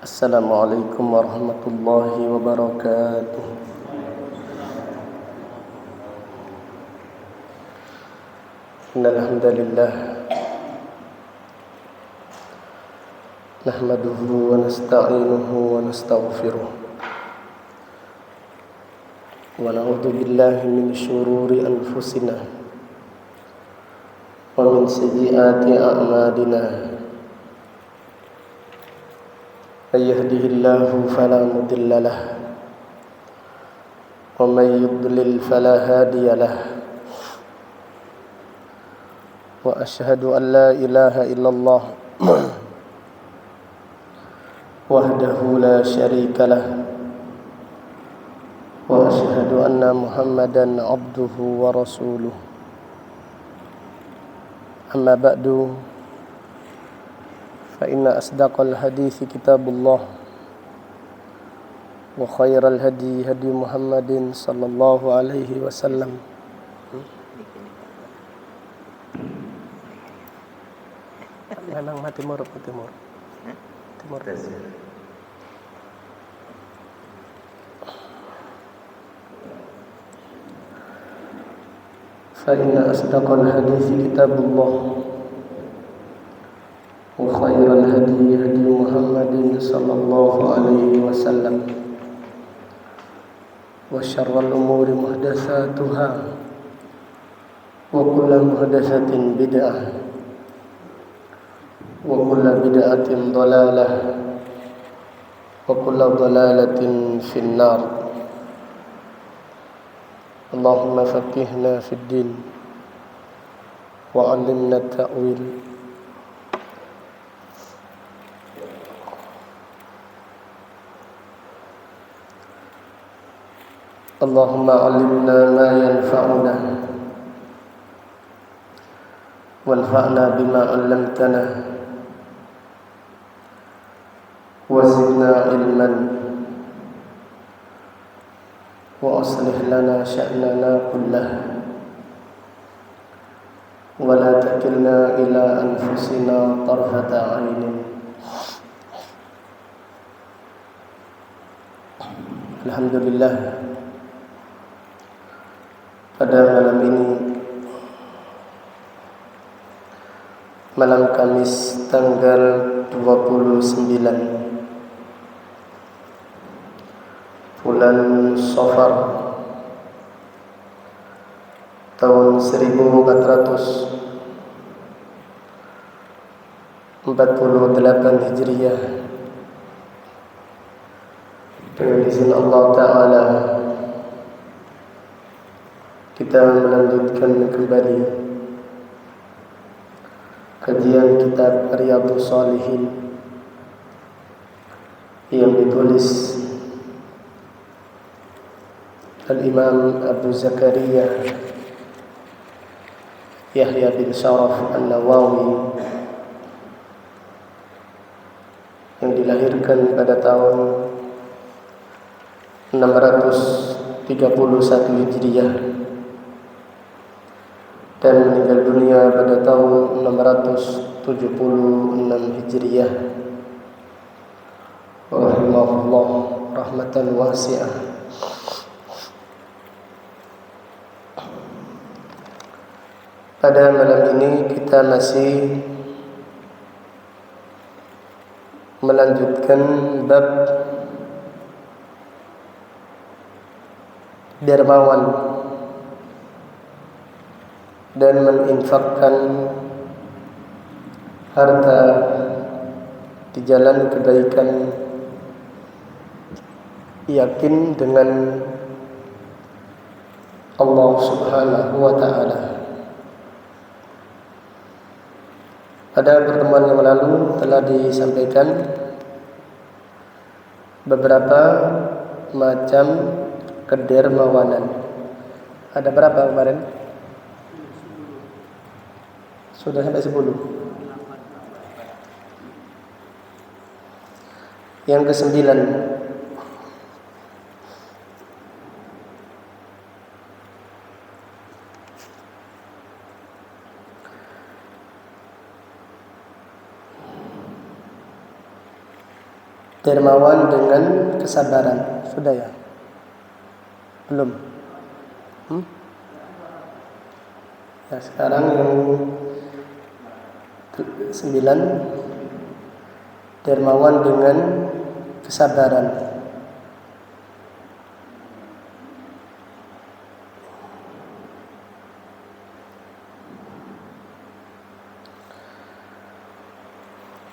Assalamualaikum warahmatullahi wabarakatuh. Innal hamdalillah nahmaduhu wa nasta'inuhu wa nastaghfiruh wa na'udzu billahi min shururi anfusina wa min sayyiati a'malina. Man yahdihillahu fala mudilla lahu wa man yudlil fala hadiya lahu. Wa asyhadu an la ilaha illallah wahdahu la syarika lahu wa asyhadu anna Muhammadan abduhu wa rasuluh. Amma ba'du, fa inna asdaqal hadithi kitabullah wa khairal hadi hadi Muhammadin sallallahu alaihi wasallam memang timur fa inna asdaqal hadithi kitabullah wa khairal hadi hadi Muhammadin sallallahu alaihi wasallam wa syarral umuri muhdatsatuha wa kullu muhdatsatin bid'ah wa kullu bid'atin dhalalah wa kullu dhalalatin finnar. Allahumma faqihna fid din wa 'allimna at-ta'wil. Allahumma 'allimna ma yanfa'una wanfa'na bima 'allamtana wa zidna ilman wa aslih lana sya'nana kullahu wa la takilna ila anfusina tarfata 'ainin. Alhamdulillah, pada malam ini, malam Kamis tanggal 29 bulan Safar tahun 1448 Hijriah, dengan izin Allah Ta'ala kita melanjutkan kembali kajian kitab Riyadhus Shalihin yang ditulis Al-Imam Abu Zakaria Yahya bin Sharaf An-Nawawi, yang dilahirkan pada tahun 631 Hijriah dan meninggal dunia pada tahun 676 Hijriah. Rahimahullah rahmatan wasi'ah. Pada malam ini kita masih melanjutkan bab dermawan dan menginfakkan harta di jalan kebaikan, yakin dengan Allah Subhanahu wa Ta'ala. Pada pertemuan yang lalu telah disampaikan beberapa macam kedermawanan. Ada berapa kemarin? Sudah sampai 10. Yang ke-9, dermawan dengan kesabaran. Sudah ya? Belum? Ya, sekarang yang 9, dermawan dengan kesabaran.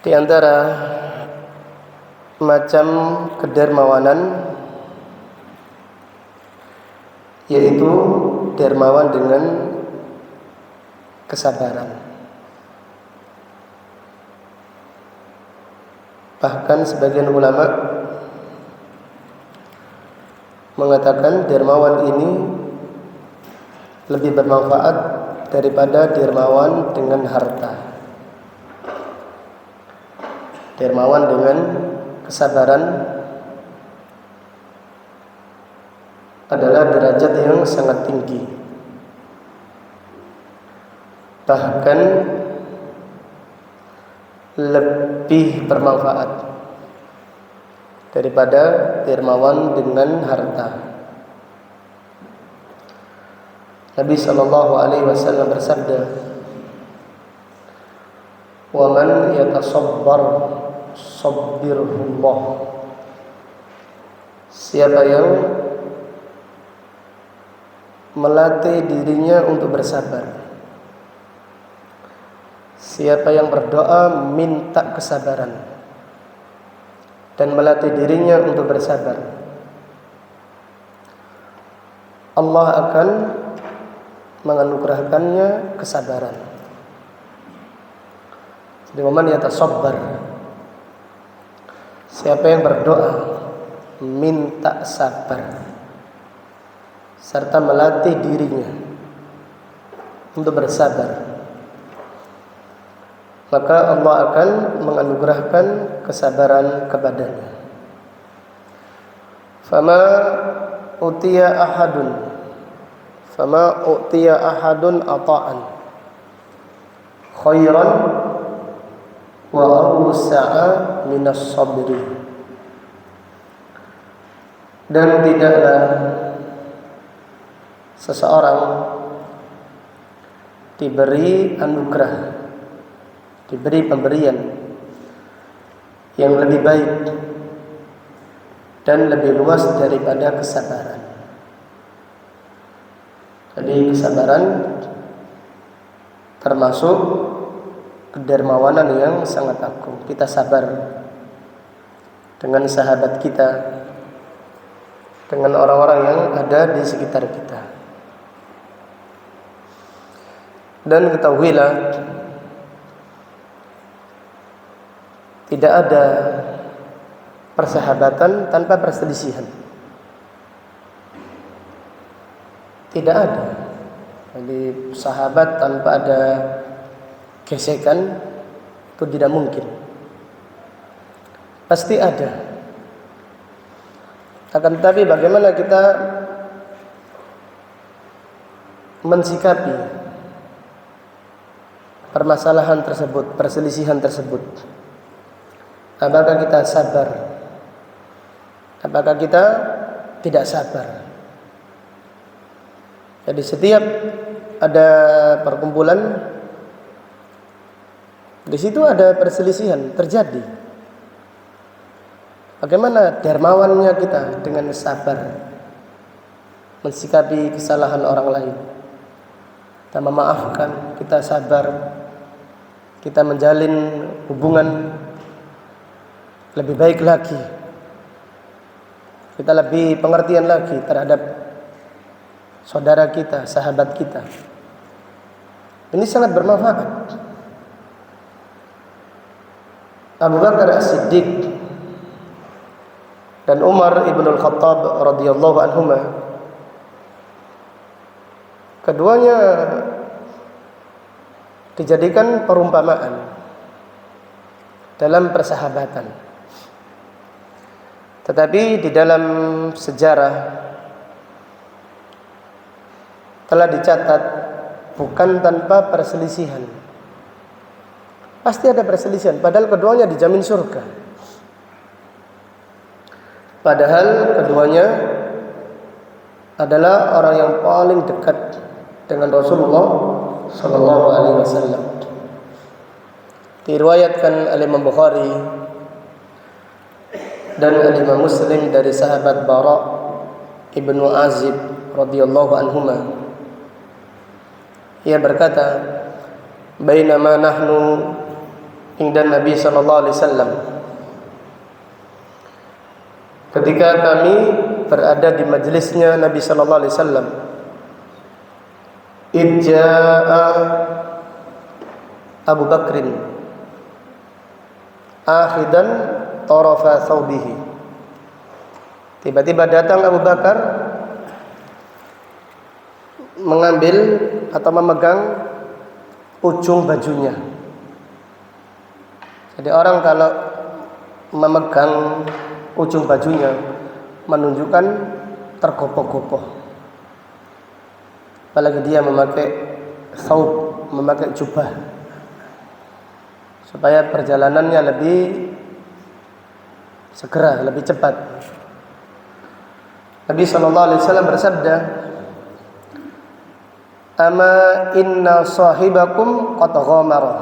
Di antara macam kedermawanan yaitu dermawan dengan kesabaran. Bahkan sebagian ulama mengatakan dermawan ini lebih bermanfaat daripada dermawan dengan harta. Dermawan dengan kesabaran adalah derajat yang sangat tinggi. Bahkan lebih bermanfaat daripada dermawan dengan harta. Nabi SAW bersabda, "Wa man yatasabbar sabbirullah." Siapa yang melatih dirinya untuk bersabar, siapa yang berdoa minta kesabaran dan melatih dirinya untuk bersabar, Allah akan menganugerahkannya kesabaran. Jadi man yatasabbar, siapa yang berdoa minta sabar serta melatih dirinya untuk bersabar, maka Allah akan menganugerahkan kesabaran kepadanya. Fama utiya ahadun ata'an khairan wa awsa'a minas sabri. Dan tidaklah seseorang diberi anugerah, diberi pemberian yang lebih baik dan lebih luas daripada kesabaran. Jadi kesabaran termasuk kedermawanan yang sangat agung. Kita sabar dengan sahabat kita, dengan orang-orang yang ada di sekitar kita. Dan ketahuilah, tidak ada persahabatan tanpa perselisihan. Tidak ada. Jadi sahabat tanpa ada gesekan itu tidak mungkin. Pasti ada. Akan tetapi bagaimana kita mensikapi permasalahan tersebut, perselisihan tersebut? Apakah kita sabar? Apakah kita tidak sabar? Jadi setiap ada perkumpulan, di situ ada perselisihan terjadi. Bagaimana dermawannya kita dengan sabar mensikapi kesalahan orang lain? Kita memaafkan, kita sabar, kita menjalin hubungan lebih baik lagi, kita lebih pengertian lagi terhadap saudara kita, sahabat kita. Ini sangat bermanfaat. Abu Bakar As-Siddiq dan Umar ibn al-Khattab radhiyallahu anhuma, keduanya dijadikan perumpamaan dalam persahabatan. Tetapi di dalam sejarah telah dicatat bukan tanpa perselisihan. Pasti ada perselisihan, padahal keduanya dijamin surga. Padahal keduanya adalah orang yang paling dekat dengan Rasulullah sallallahu alaihi wasallam. Diriwayatkan oleh Imam Bukhari dan Imam Muslim dari sahabat Bara ibnu Azib radhiyallahu anhuma. Ia berkata, "Bainama nahnu inda Nabi sallallahu alaihi wasallam." Ketika kami berada di majelisnya Nabi sallallahu alaihi wasallam, idja'a Abu Bakrin akhidan tarafa thawbihi. Tiba-tiba datang Abu Bakar mengambil atau memegang ujung bajunya. Jadi orang kalau memegang ujung bajunya menunjukkan tergopoh-gopoh. Apalagi dia memakai thawb, memakai jubah, supaya perjalanannya lebih segera, lebih cepat. Nabi sallallahu alaihi wasallam bersabda, "Ama inna sahibakum qad ghamara."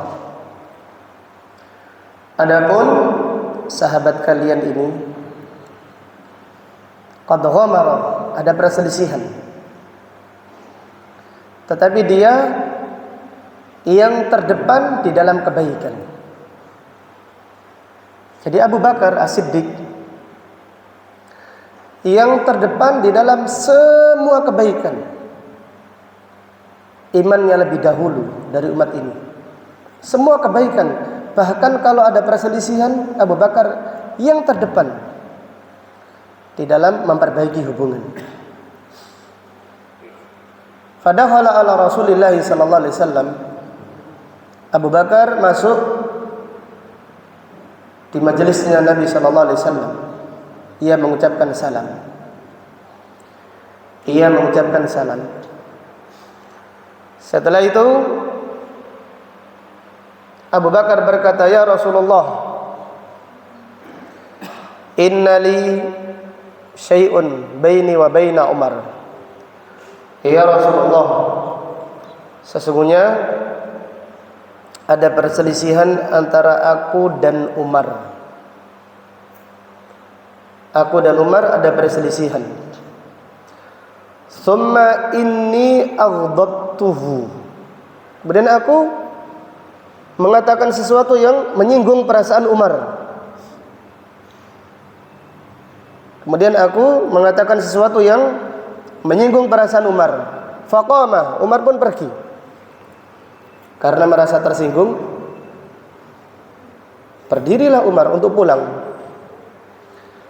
Adapun sahabat kalian ini qad ghamara, ada perselisihan. Tetapi dia yang terdepan di dalam kebaikan. Jadi Abu Bakar As-Siddiq yang terdepan di dalam semua kebaikan. Imannya lebih dahulu dari umat ini. Semua kebaikan. Bahkan kalau ada perselisihan, Abu Bakar yang terdepan di dalam memperbaiki hubungan. Fadakhala ala Rasulillah sallallahu alaihi wasallam. Abu Bakar masuk di majelisnya Nabi sallallahu alaihi wasallam. Ia mengucapkan salam. Setelah itu Abu Bakar berkata, "Ya Rasulullah, innali syai'un baini wa baina Umar." Ya Rasulullah, sesungguhnya ada perselisihan antara aku dan Umar. Aku dan Umar ada perselisihan. Summa inni aghdabtuhu. Kemudian aku mengatakan sesuatu yang menyinggung perasaan Umar. Kemudian aku mengatakan sesuatu yang menyinggung perasaan Umar. Faqama, Umar pun pergi. Karena merasa tersinggung, berdirilah Umar untuk pulang.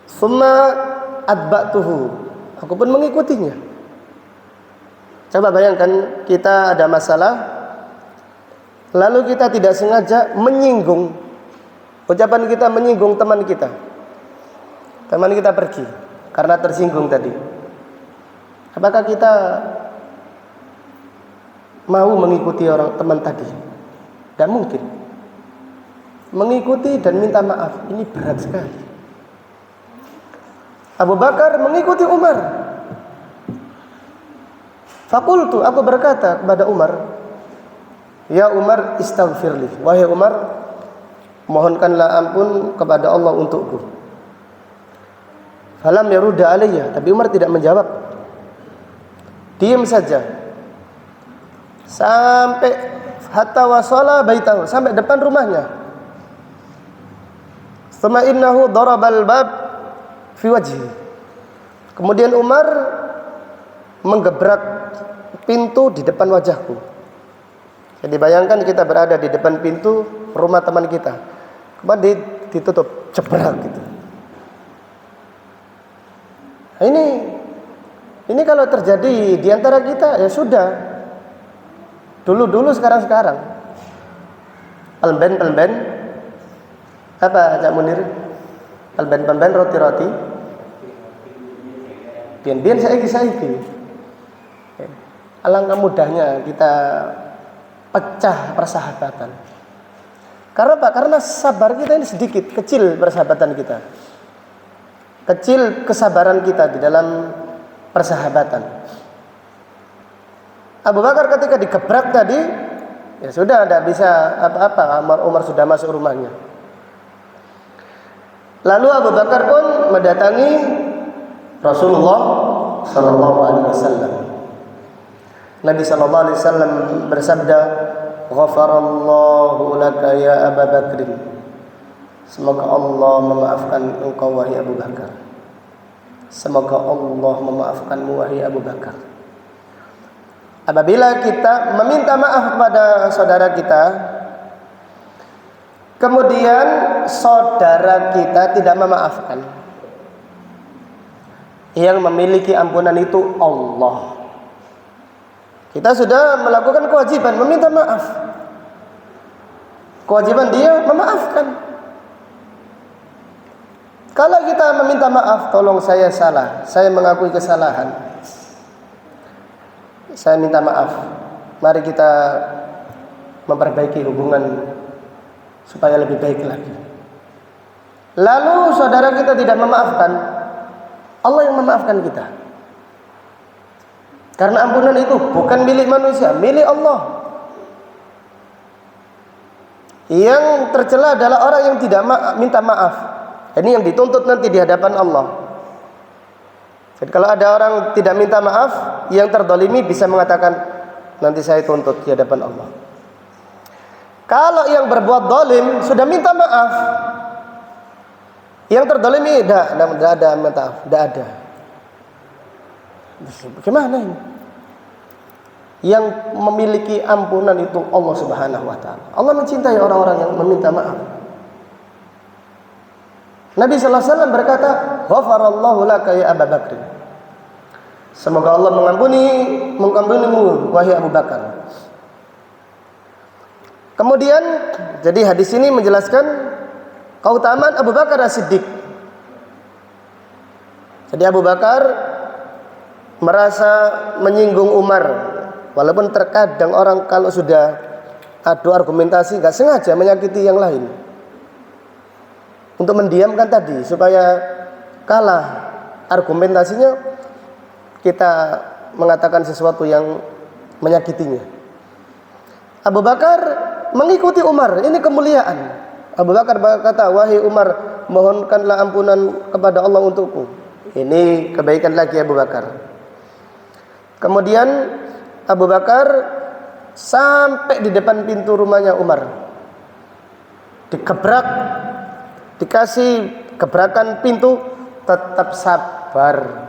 Summa atba'tuhu, aku pun mengikutinya. Coba bayangkan kita ada masalah, lalu kita tidak sengaja menyinggung, ucapan kita menyinggung teman kita. Teman kita pergi karena tersinggung tadi. Apakah kita mau mengikuti orang teman tadi? Tidak mungkin. Mengikuti dan minta maaf, ini berat sekali. Abu Bakar mengikuti Umar. Fakultu, aku berkata kepada Umar, "Ya Umar, istaghfirli." Wahai Umar, mohonkanlah ampun kepada Allah untukku. Falam yarudda alayya, tapi Umar tidak menjawab. Diam saja. Sampai hatta wasala baitahu, sampai depan rumahnya. Tsumma innahu darabal bab fi wajhi. Kemudian Umar menggebrak pintu di depan wajahku. Jadi bayangkan kita berada di depan pintu rumah teman kita. Kemudian ditutup, jebrak gitu. Nah, ini kalau terjadi di antara kita, ya sudah. Dulu sekarang. Pelben. Apa Cak Munir? Pelben roti. Bian saiki. Alangkah mudahnya kita pecah persahabatan. Karena apa? Karena sabar kita ini sedikit, kecil persahabatan kita. kecil kesabaran kita di dalam persahabatan. Abu Bakar ketika digebrak tadi, ya sudah, tidak bisa apa-apa. Umar sudah masuk rumahnya. Lalu Abu Bakar pun mendatangi Rasulullah Sallallahu Alaihi Wasallam. Nabi Sallallahu Alaihi Wasallam bersabda, "Ghafarallahu laka ya Abu Bakr." Semoga Allah memaafkan engkau wahai Abu Bakar. Semoga Allah memaafkanmu wahai Abu Bakar. Apabila kita meminta maaf kepada saudara kita, kemudian saudara kita tidak memaafkan, yang memiliki ampunan itu Allah. Kita sudah melakukan kewajiban meminta maaf. Kewajiban dia memaafkan. Kalau kita meminta maaf, tolong saya salah, saya mengakui kesalahan, saya minta maaf, mari kita memperbaiki hubungan supaya lebih baik lagi. Lalu saudara kita tidak memaafkan, Allah yang memaafkan kita. Karena ampunan itu bukan milik manusia, milik Allah. Yang tercela adalah orang yang tidak minta maaf. Ini yang dituntut nanti di hadapan Allah. Jadi kalau ada orang tidak minta maaf, yang terdolimi bisa mengatakan, nanti saya tuntut di hadapan Allah. Kalau yang berbuat dolim sudah minta maaf, yang terdolimi tidak ada maaf, tidak ada. Bagaimana ini? Yang memiliki ampunan itu Allah Subhanahu Wa Taala. Allah mencintai orang-orang yang meminta maaf. Nabi Sallallahu Alaihi Wasallam berkata, "Ghafarallahu laka ya Abu Bakr." Semoga Allah mengampunimu wahai Abu Bakar. Kemudian, jadi hadis ini menjelaskan keutamaan Abu Bakar As-Siddiq. Jadi Abu Bakar merasa menyinggung Umar, walaupun terkadang orang kalau sudah adu argumentasi nggak sengaja menyakiti yang lain. Untuk mendiamkan tadi supaya kalah argumentasinya, kita mengatakan sesuatu yang menyakitinya. Abu Bakar mengikuti Umar, ini kemuliaan. Abu Bakar berkata, "Wahai Umar, mohonkanlah ampunan kepada Allah untukku." Ini kebaikan lagi Abu Bakar. Kemudian Abu Bakar sampai di depan pintu rumahnya Umar, dikebrak, dikasih gebrakan pintu, tetap sabar.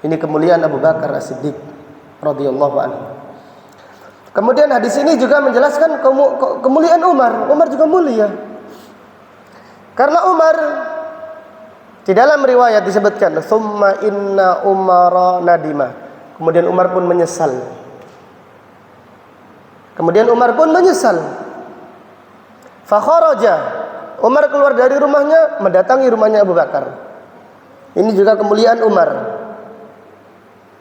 Ini kemuliaan Abu Bakar As-Siddiq radhiyallahu anhu. Kemudian hadis ini juga menjelaskan kemuliaan Umar. Umar juga mulia. Karena Umar, di dalam riwayat disebutkan, "Tsumma inna Umara nadima." Kemudian Umar pun menyesal. Fa kharaja. Umar keluar dari rumahnya, mendatangi rumahnya Abu Bakar. Ini juga kemuliaan Umar.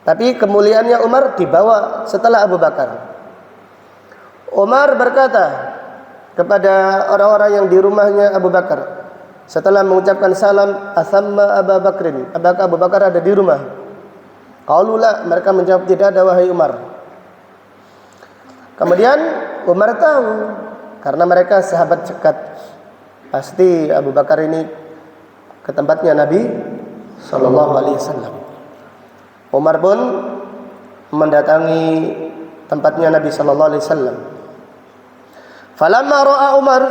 Tapi kemuliaannya Umar dibawa setelah Abu Bakar. Umar berkata kepada orang-orang yang di rumahnya Abu Bakar, setelah mengucapkan salam, "Athamma Abu Bakrin?" Apakah Abu Bakar ada di rumah? Qalu la, mereka menjawab, "Tidak ada wahai Umar." Kemudian Umar tahu, karena mereka sahabat dekat, pasti Abu Bakar ini ke tempatnya Nabi Sallallahu Alaihi Wasallam. Umar pun mendatangi tempatnya Nabi Sallallahu Alaihi Wasallam. Falamma ra'a Umar,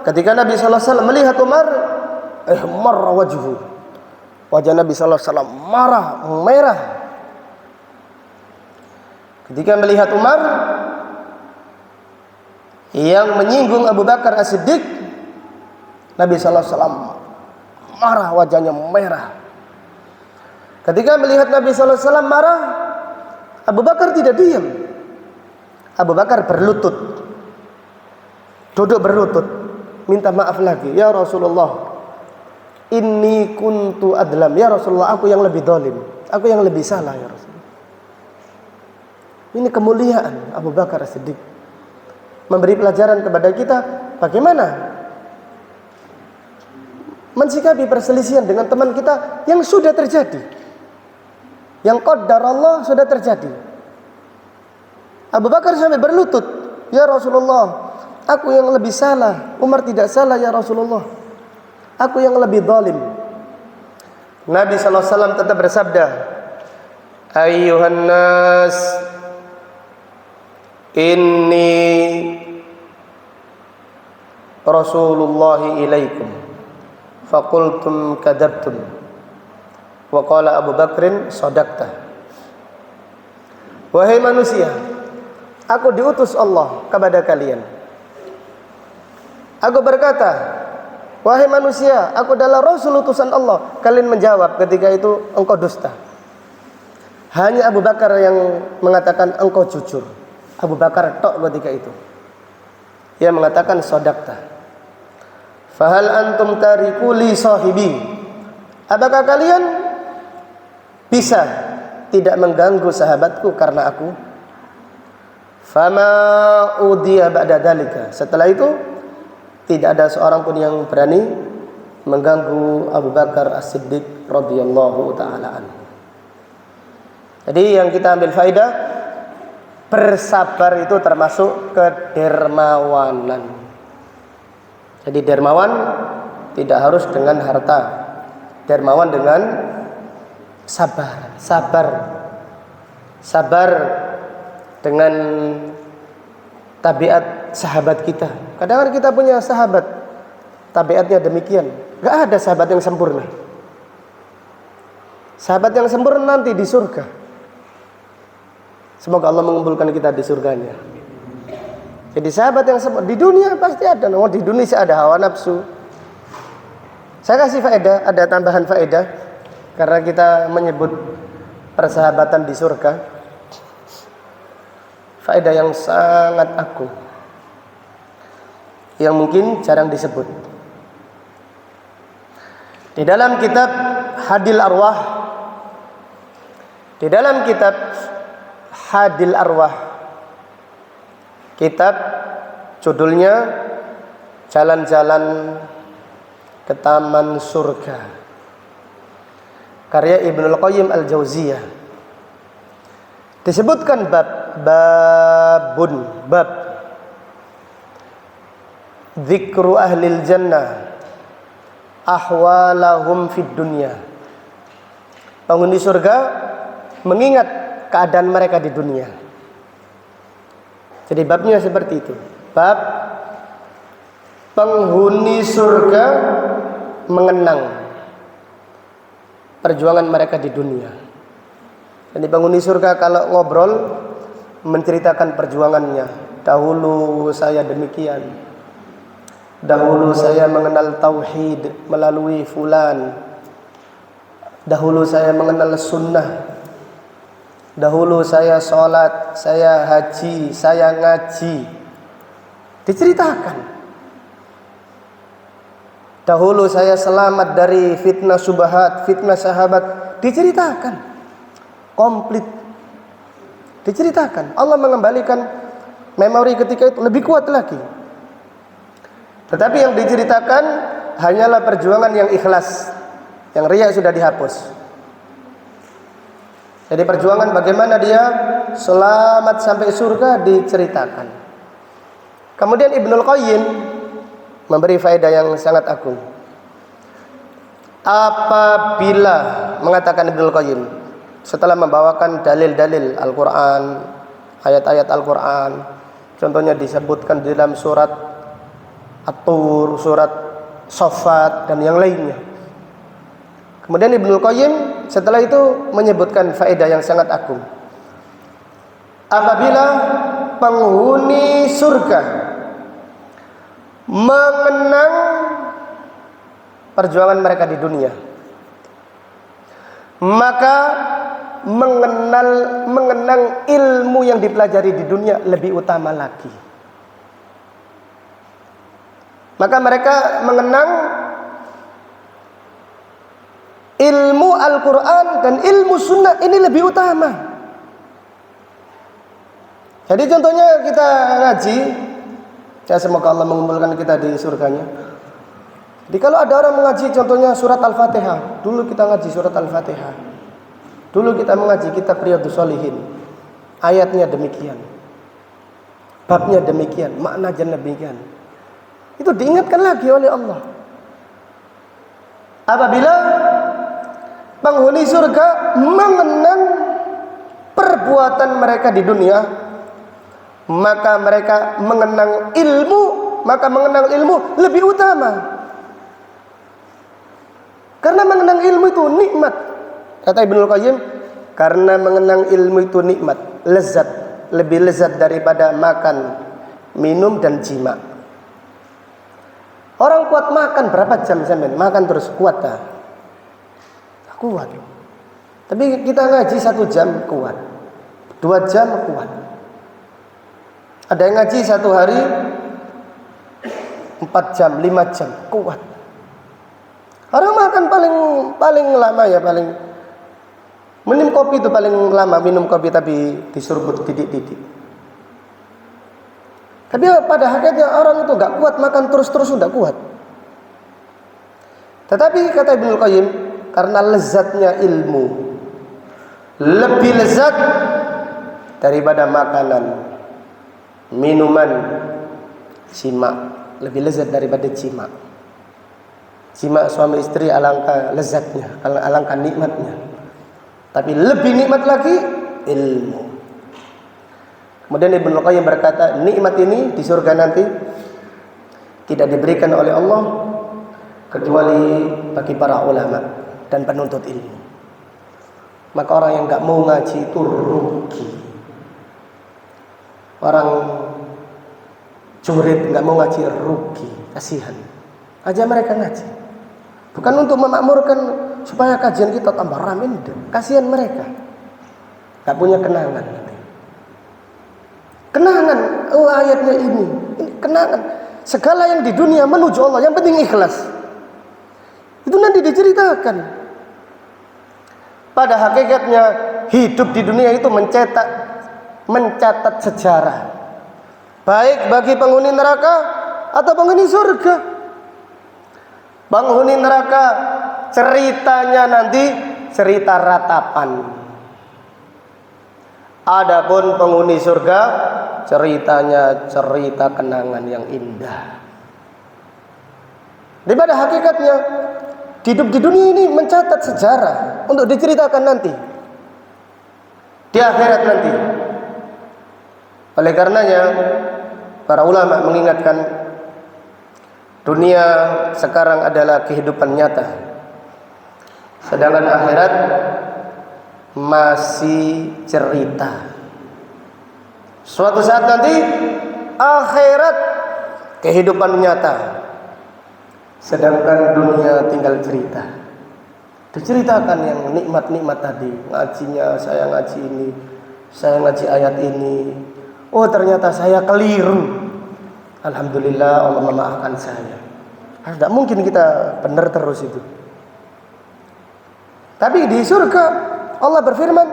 ketika Nabi Sallallahu Alaihi Wasallam melihat Umar, marra wajhu. Wajah Nabi Sallallahu Alaihi Wasallam merah. Ketika melihat Umar yang menyinggung Abu Bakar As-Siddiq, Nabi Sallallahu Alaihi Wasallam marah, wajahnya merah. Ketika melihat Nabi Sallallahu Alaihi Wasallam marah, Abu Bakar tidak diam. Abu Bakar berlutut, duduk berlutut, minta maaf lagi. "Ya Rasulullah, inni kuntu adlam." Ya Rasulullah, aku yang lebih zalim, aku yang lebih salah ya Rasulullah. Ini kemuliaan Abu Bakar As-Siddiq, memberi pelajaran kepada kita bagaimana mensikapi perselisihan dengan teman kita yang sudah terjadi, yang qadar Allah sudah terjadi. Abu Bakar sampai berlutut, ya Rasulullah, aku yang lebih salah, Umar tidak salah ya Rasulullah, aku yang lebih zalim. Nabi SAW tetap bersabda, ayyuhan nas, inni Rasulullah ilaikum faqultum kadzabtum wa qala Abu Bakrin sadaqta. Wahai manusia, aku diutus Allah kepada kalian. Aku berkata, wahai manusia, aku adalah Rasul utusan Allah. Kalian menjawab ketika itu, engkau dusta. Hanya Abu Bakar yang mengatakan engkau jujur. Abu Bakar tok ketika itu. Ia mengatakan sadaqta. Fahal antum tariku li sahibi? Apakah kalian bisa tidak mengganggu sahabatku karena aku? Fama udiya ba'da dzalika. Setelah itu tidak ada seorang pun yang berani mengganggu Abu Bakar As-Siddiq radhiyallahu taala anhu. Jadi yang kita ambil faedah, bersabar itu termasuk kedermawanan. Jadi dermawan tidak harus dengan harta. Dermawan dengan sabar. Sabar dengan tabiat sahabat kita. Kadang-kadang kita punya sahabat tabiatnya demikian. Gak ada sahabat yang sempurna. Sahabat yang sempurna nanti di surga. Semoga Allah mengumpulkan kita di surganya. Jadi sahabat yang di dunia pasti ada. Di dunia ada hawa nafsu. Saya kasih faedah, ada tambahan faedah karena kita menyebut persahabatan di surga. Faedah yang sangat agung, yang mungkin jarang disebut. Di dalam kitab Hadil Arwah, di dalam kitab Hadil Arwah, kitab judulnya Jalan-Jalan ke Taman Surga, karya Ibnul Qayyim Al-Jauziyah. Disebutkan bab dzikru ahlil jannah ahwalahum fid dunya. Penghuni surga mengingat keadaan mereka di dunia. Jadi babnya seperti itu. Bab penghuni surga mengenang perjuangan mereka di dunia. Jadi penghuni surga kalau ngobrol menceritakan perjuangannya. Dahulu saya demikian. Dahulu saya mengenal tauhid melalui fulan. Dahulu saya mengenal sunnah. Dahulu saya sholat, saya haji, saya ngaji. Diceritakan. Dahulu saya selamat dari fitnah syubhat, fitnah sahabat. Diceritakan. Komplit. Diceritakan. Allah mengembalikan memori ketika itu lebih kuat lagi. Tetapi yang diceritakan hanyalah perjuangan yang ikhlas. Yang riya sudah dihapus. Jadi perjuangan bagaimana dia selamat sampai surga diceritakan. Kemudian Ibnul Qayyim memberi faedah yang sangat agung. Apabila, mengatakan Ibnul Qayyim, setelah membawakan dalil-dalil Al-Quran, ayat-ayat Al-Quran, contohnya disebutkan di dalam surat At-Tur, surat Shaffat, dan yang lainnya. Kemudian Ibnul Qayyim setelah itu menyebutkan faedah yang sangat agung. Apabila penghuni surga mengenang perjuangan mereka di dunia, maka mengenang ilmu yang dipelajari di dunia lebih utama lagi. Maka mereka mengenang ilmu Al-Quran dan ilmu Sunnah ini lebih utama. Jadi contohnya kita ngaji, ya semoga Allah mengumpulkan kita di surganya. Jadi kalau ada orang mengaji contohnya surat Al-Fatihah, dulu kita ngaji surat Al-Fatihah, dulu kita mengaji kitab Riyadhus Shalihin, ayatnya demikian, babnya demikian, maknanya demikian, itu diingatkan lagi oleh Allah. Apabila penghuni surga mengenang perbuatan mereka di dunia, maka mereka mengenang ilmu, maka mengenang ilmu lebih utama. Karena mengenang ilmu itu nikmat. Kata Ibnul Qayyim, karena mengenang ilmu itu nikmat, lezat, lebih lezat daripada makan, minum dan jima. Orang kuat makan berapa jam sampean? Makan terus kuat tak? Kuat. Tapi kita ngaji 1 jam kuat, 2 jam kuat. Ada yang ngaji 1 hari 4 jam, 5 jam kuat. Orang makan paling lama ya, paling minum kopi itu paling lama minum kopi tapi diseruput titik-titik. Tapi pada hakikatnya orang itu gak kuat makan terus-terus, tidak kuat. Tetapi kata Ibnu Qayyim, karena lezatnya ilmu lebih lezat daripada makanan, minuman, jima, lebih lezat daripada jima. Jima suami istri alangkah lezatnya, alangkah nikmatnya. Tapi lebih nikmat lagi ilmu. Kemudian Ibnu Qayyim berkata, nikmat ini di surga nanti tidak diberikan oleh Allah kecuali bagi para ulama dan penuntut ilmu. Maka orang yang enggak mau ngaji itu rugi. Orang curit enggak mau ngaji rugi, kasihan. Aja mereka ngaji. Bukan untuk memakmurkan supaya kajian kita tambah ramai, kasihan mereka. Enggak punya kenangan. Kenangan, oh ayatnya ini kenangan. Segala yang di dunia menuju Allah, yang penting ikhlas. Itu nanti diceritakan. Pada hakikatnya hidup di dunia itu mencatat sejarah, baik bagi penghuni neraka atau penghuni surga. Penghuni neraka ceritanya nanti cerita ratapan. Adapun penghuni surga ceritanya cerita kenangan yang indah. Daripada hakikatnya hidup di dunia ini mencatat sejarah untuk diceritakan nanti di akhirat nanti. Oleh karenanya para ulama mengingatkan, dunia sekarang adalah kehidupan nyata, sedangkan akhirat masih cerita. Suatu saat nanti akhirat kehidupan nyata, sedangkan dunia tinggal cerita. Diceritakan yang nikmat-nikmat tadi. Ngajinya saya ngaji ini, saya ngaji ayat ini. Oh ternyata saya keliru. Alhamdulillah Allah memaafkan saya. Tidak mungkin kita benar terus itu. Tapi di surga Allah berfirman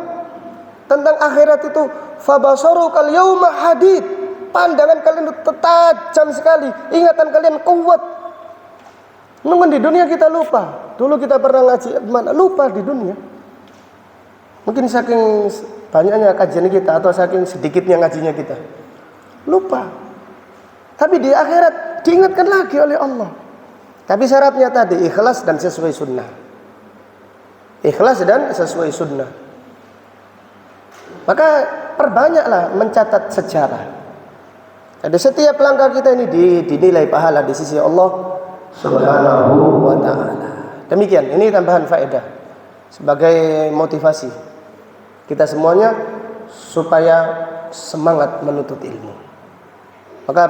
tentang akhirat itu, fabasarukal yauma hadid. Pandangan kalian itu tajam sekali, ingatan kalian kuat. Namun di dunia kita lupa. Dulu kita pernah ngaji mana? Lupa di dunia. Mungkin saking banyaknya kajian kita atau saking sedikitnya ngajinya kita, lupa. Tapi di akhirat diingatkan lagi oleh Allah. Tapi syaratnya tadi ikhlas dan sesuai sunnah. Ikhlas dan sesuai sunnah. Maka perbanyaklah mencatat sejarah. Jadi setiap langkah kita ini dinilai pahala di sisi Allah Subhanahu wa ta'ala. Demikian, ini tambahan faedah sebagai motivasi kita semuanya supaya semangat menuntut ilmu. Maka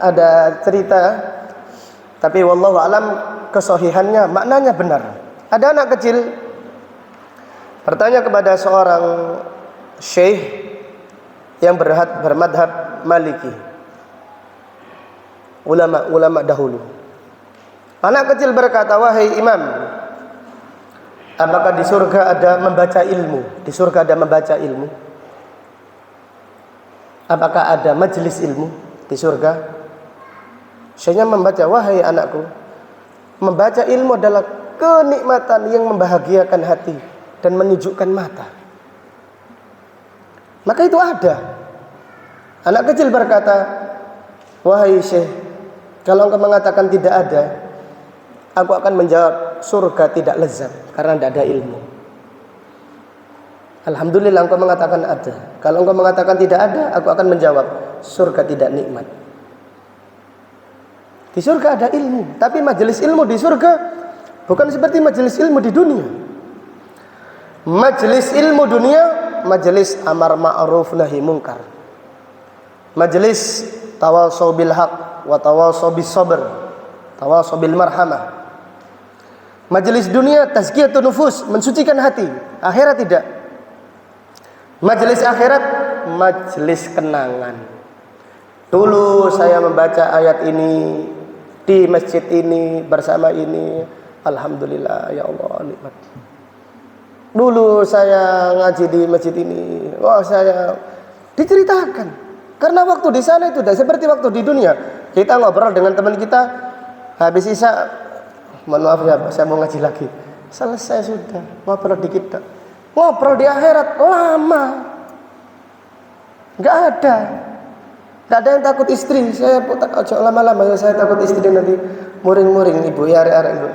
ada cerita, tapi wallahu alam kesahihannya, maknanya benar. Ada anak kecil bertanya kepada seorang syekh yang bermadhab Maliki, ulama dahulu. Anak kecil berkata, wahai imam, apakah di surga ada membaca ilmu? Di surga ada membaca ilmu? Apakah ada majelis ilmu di surga? Syaikhnya membaca, wahai anakku, membaca ilmu adalah kenikmatan yang membahagiakan hati dan menyejukkan mata. Maka itu ada. Anak kecil berkata, wahai Syekh, kalau engkau mengatakan tidak ada, aku akan menjawab surga tidak lezat karena tidak ada ilmu. Alhamdulillah engkau mengatakan ada. Kalau engkau mengatakan tidak ada, aku akan menjawab surga tidak nikmat. Di surga ada ilmu, tapi majelis ilmu di surga bukan seperti majelis ilmu di dunia. Majelis ilmu dunia, majelis amar ma'ruf nahi munkar. Majelis tawasau bil haq wa tawasau bis sabr, tawasau bil marhamah. Majelis dunia tazkiyatun nufus, mensucikan hati. Akhirat tidak. Majelis akhirat, majelis kenangan. Dulu saya membaca ayat ini di masjid ini bersama ini, alhamdulillah ya Allah nikmat. Dulu saya ngaji di masjid ini, wah saya diceritakan. Karena waktu di sana itu tidak seperti waktu di dunia. Kita ngobrol dengan teman kita, habis isya, mohon maaf ya, saya mau ngaji lagi. Selesai sudah, ngobrol dikit tak. Ngobrol di akhirat lama, nggak ada. Nggak ada yang takut istri. Saya lama-lama saya takut istri nanti muring-muring ibu ya arek-arek ibu.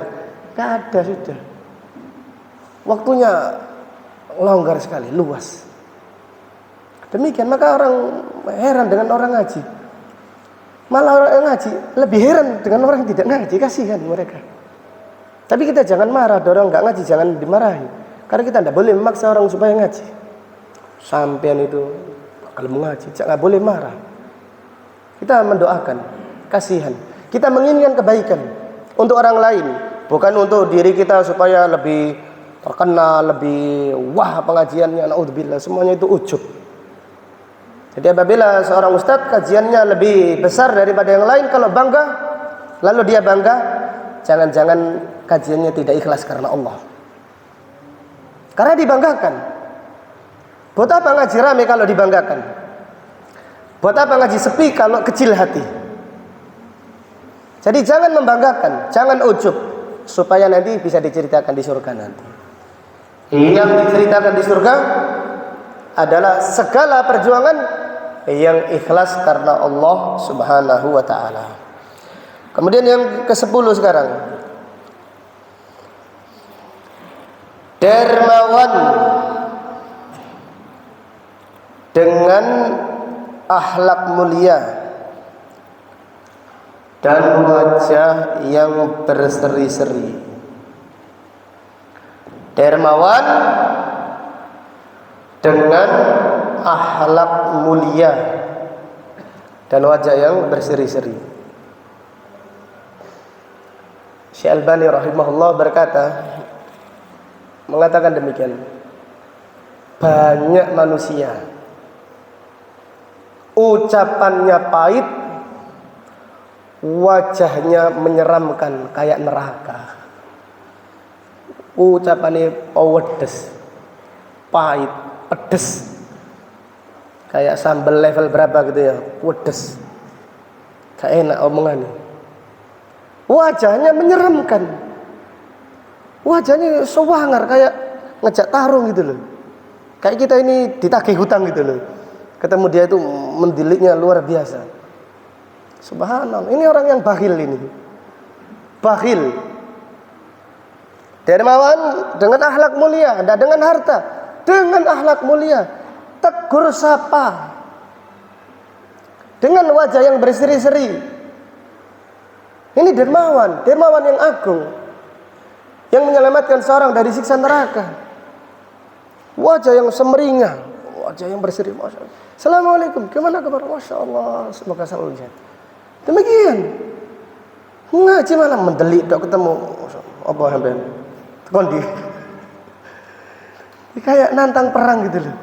Nggak ada sudah. Waktunya longgar sekali, luas. Demikian maka orang heran dengan orang ngaji. Malah orang yang ngaji lebih heran dengan orang yang tidak ngaji, kasihan mereka. Tapi kita jangan marah, orang nggak ngaji jangan dimarahi. Karena kita tidak boleh memaksa orang supaya ngaji. Sampean itu kalau mengaji jangan boleh marah. Kita mendoakan, kasihan. Kita menginginkan kebaikan untuk orang lain, bukan untuk diri kita supaya lebih terkenal, lebih wah pengajiannya, naudzubillah, semuanya itu ujub. Jadi apabila seorang ustadz kajiannya lebih besar daripada yang lain, kalau bangga, lalu dia bangga, jangan-jangan kajiannya tidak ikhlas karena Allah. Karena dibanggakan. Buat apa ngaji rame kalau dibanggakan? Buat apa ngaji sepi kalau kecil hati? Jadi jangan membanggakan, jangan ujub, supaya nanti bisa diceritakan di surga nanti. Yang diceritakan di surga adalah segala perjuangan yang ikhlas karena Allah Subhanahu wa taala. Kemudian yang ke-10 sekarang. Dermawan dengan akhlak mulia dan wajah yang berseri-seri. Dermawan dengan akhlak mulia dan wajah yang berseri-seri. Syekh Albani rahimahullah mengatakan demikian. Banyak manusia ucapannya pahit, wajahnya menyeramkan kayak neraka. Ucapannya pedes, pahit, pedes, kayak sambal level berapa gitu ya, pedes, gak enak omongannya. Wajahnya menyeramkan, wajahnya sewangar kayak ngejak tarung gitu loh. Kayak kita ini ditagih hutang gitu loh. Ketemu dia itu mendiliknya luar biasa. Subhanallah, ini orang yang bakhil ini. Bakhil. Dermawan dengan akhlak mulia, tidak dengan harta, dengan akhlak mulia. Tegur sapa dengan wajah yang berseri-seri. Ini dermawan, dermawan yang agung, yang menyelamatkan seorang dari siksa neraka. Wajah yang semeringah, wajah yang berseri. Masya Allah. Assalamualaikum, gimana kabar? Masya Allah, semoga selalu sehat. Demikian. Ngaji malah mendelik, tak ketemu. Apa sampean? Kondi. Kayak nantang perang gitu loh.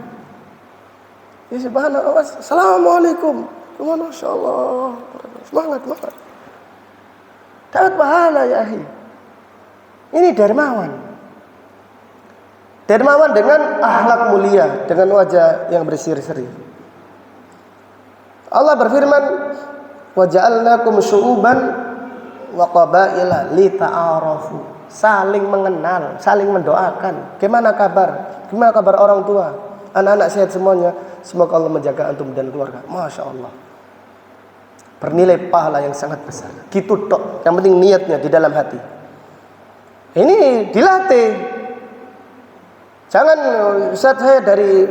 Ya subhanallah. Assalamualaikum. Gimana? Masya Allah. Semangat, semangat. Dapat pahala ya akhi. Ini dermawan. Dermawan dengan akhlak mulia, dengan wajah yang berseri-seri. Allah berfirman, "Wa ja'alnakum syu'uban wa qabaila lita'arafu, saling mengenal, saling mendoakan. Gimana kabar? Gimana kabar orang tua? Anak-anak sehat semuanya. Semoga Allah menjaga antum dan keluarga. Masya Allah. Bernilai pahala yang sangat besar. Gitu tok. Yang penting niatnya di dalam hati. Ini dilatih. Jangan Ustaz, saya dari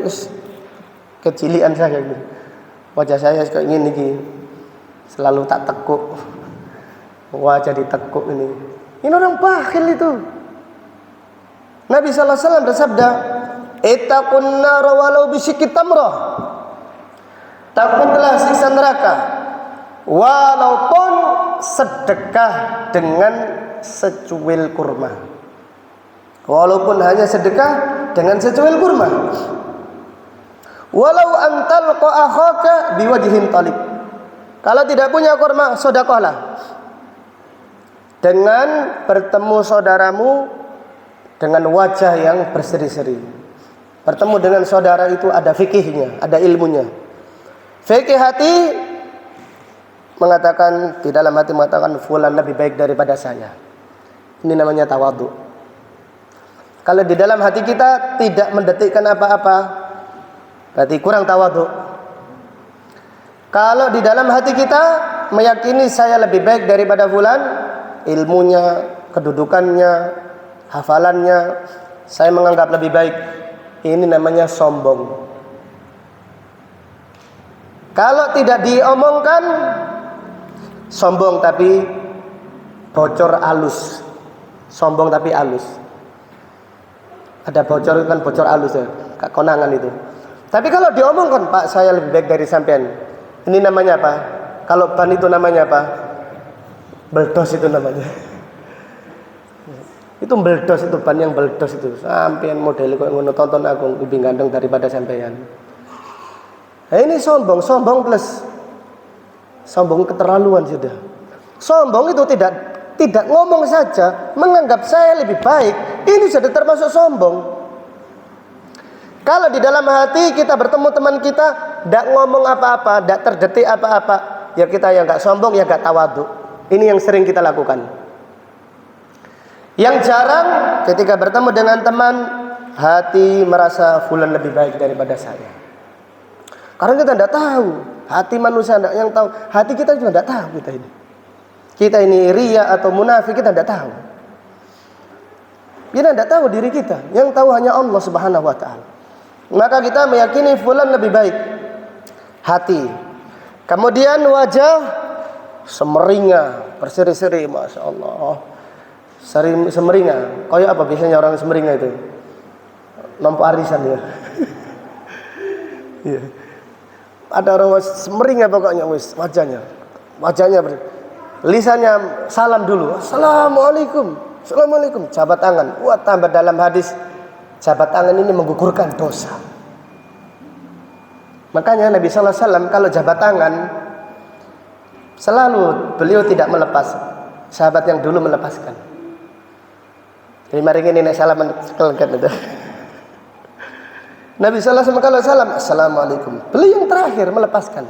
kecilian saya gitu. Wajah saya kayak gini nih. Selalu tak tekuk. Wajah ditekuk ini. Ini orang bakhil itu. Nabi sallallahu alaihi wasallam bersabda, "Ittaqun nar walau bisyikki tamrah." Takutlah siksa neraka walaupun sedekah dengan secuil kurma. Walaupun hanya sedekah dengan secuil kurma. Walau antalqa akhaka biwajhin talib. Kalau tidak punya kurma, sedekahlah dengan bertemu saudaramu dengan wajah yang berseri-seri. Bertemu dengan saudara itu ada fikihnya, ada ilmunya. Fikih hati mengatakan, di dalam hati mengatakan fulan lebih baik daripada saya. Ini namanya tawadhu. Kalau di dalam hati kita tidak mendetikkan apa-apa, berarti kurang tawadhu. Kalau di dalam hati kita meyakini saya lebih baik daripada fulan, ilmunya, kedudukannya, hafalannya, saya menganggap lebih baik, ini namanya sombong. Kalau tidak diomongkan, sombong tapi bocor halus. Sombong tapi halus. Ada bocor kan, bocor halus ya, kayak konangan itu. Tapi kalau diomongkan, Pak saya lebih baik dari sampean, ini namanya apa? Kalau ban itu namanya apa? Beldos itu namanya. Itu beldos, itu ban yang beldos itu. Sampean model kok ngono, tonton aku lebih ganteng daripada sampean. Nah, ini sombong, sombong plus sombong keterlaluan sudah. Sombong itu tidak ngomong saja, menganggap saya lebih baik, ini sudah termasuk sombong. Kalau di dalam hati kita bertemu teman kita, tidak ngomong apa-apa, tidak terdetik apa-apa, ya kita yang nggak sombong, ya nggak tawadhu. Ini yang sering kita lakukan. Yang jarang ketika bertemu dengan teman, hati merasa fulan lebih baik daripada saya. Karena kita tidak tahu, hati manusia yang tahu, hati kita juga tidak tahu kita ini riya atau munafik, kita tidak tahu. Kita tidak tahu diri kita, yang tahu hanya Allah Subhanahu wa taala. Maka kita meyakini fulan lebih baik. Hati. Kemudian wajah semeringa, berseri-seri, Masya Allah. Semeringa. Kayak apa biasanya orang semeringa itu? Nampak arisan ya. Iya. Ada orang semeringa pokoknya wajahnya. Lisannya salam dulu. Assalamualaikum. Assalamualaikum. Jabat tangan. Wah, tambah dalam hadis, jabat tangan ini menggugurkan dosa. Makanya Nabi sallallahu alaihi wasallam kalau jabat tangan selalu beliau tidak melepas. Sahabat yang dulu melepaskan. Jadi mari ini nek salaman kelengket itu. Nabi sallallahu alaihi wasallam kalau salam, assalamualaikum. Beliau yang terakhir melepaskan.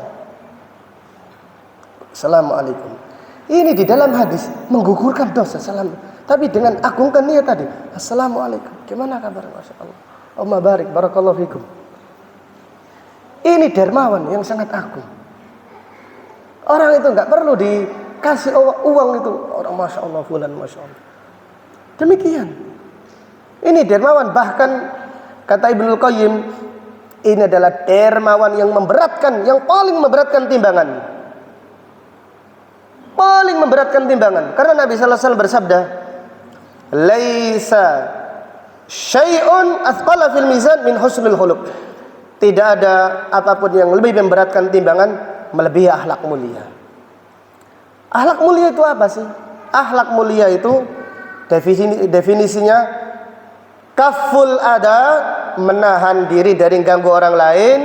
Assalamualaikum. Ini di dalam hadis menggugurkan dosa salam. Tapi dengan agungkan niat tadi, assalamualaikum. Gimana kabar? Masya Allah. Allahumma barik, barakallahu fikum. Ini dermawan yang sangat agung. Orang itu enggak perlu dikasih uang itu. Orang Masya Allah, fulan Masya Allah. Demikian. Ini dermawan, bahkan kata Ibnul Qayyim, ini adalah dermawan yang memberatkan, yang paling memberatkan timbangan. Paling memberatkan timbangan. Karena Nabi sallallahu alaihi wasallam bersabda, "Laisa syai'un athqala fil mizan min husnul khuluq." Tidak ada apapun yang lebih memberatkan timbangan melebihi akhlak mulia. Akhlak mulia itu apa sih? Akhlak mulia itu definisinya kaful ada, menahan diri dari ganggu orang lain.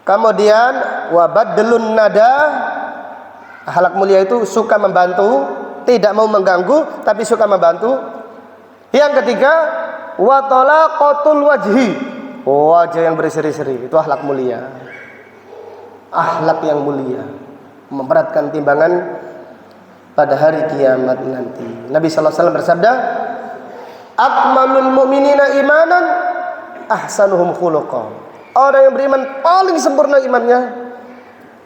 Kemudian wabadlun nada, akhlak mulia itu suka membantu, tidak mau mengganggu tapi suka membantu. Yang ketiga watalaqatul wajhi, wajah yang berseri-seri, itu akhlak mulia. Akhlak yang mulia memberatkan timbangan pada hari kiamat nanti. Nabi sallallahu alaihi wasallam bersabda, "Akmalul mu'minina imanan ahsanuhum khuluqa." Orang yang beriman paling sempurna imannya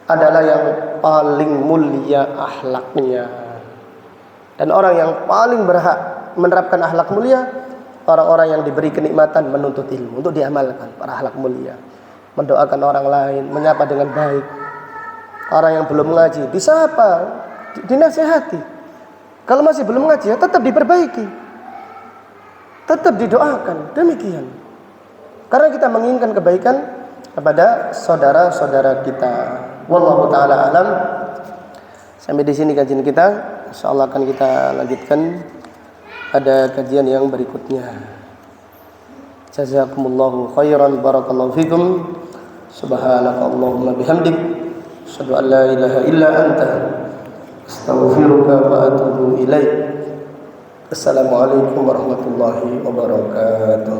adalah yang paling mulia akhlaknya. Dan orang yang paling berhak menerapkan akhlak mulia, orang-orang yang diberi kenikmatan menuntut ilmu untuk diamalkan, para akhlak mulia. Mendoakan orang lain, menyapa dengan baik. Orang yang belum ngaji disapa, dinasihati. Kalau masih belum ngaji, ya tetap diperbaiki, tetap didoakan. Demikian, karena kita menginginkan kebaikan kepada saudara-saudara kita. Wallahu taala alam. Sampai di sini kajian kita. Insyaallah akan kita lanjutkan pada kajian yang berikutnya. Jazakumullahu khairan, barakallahu fikum. Subhanakallahumma bihamdik, asyhadu an la ilaha illa anta, astaghfiruka wa atubu ilaik. Assalamualaikum warahmatullahi wabarakatuh.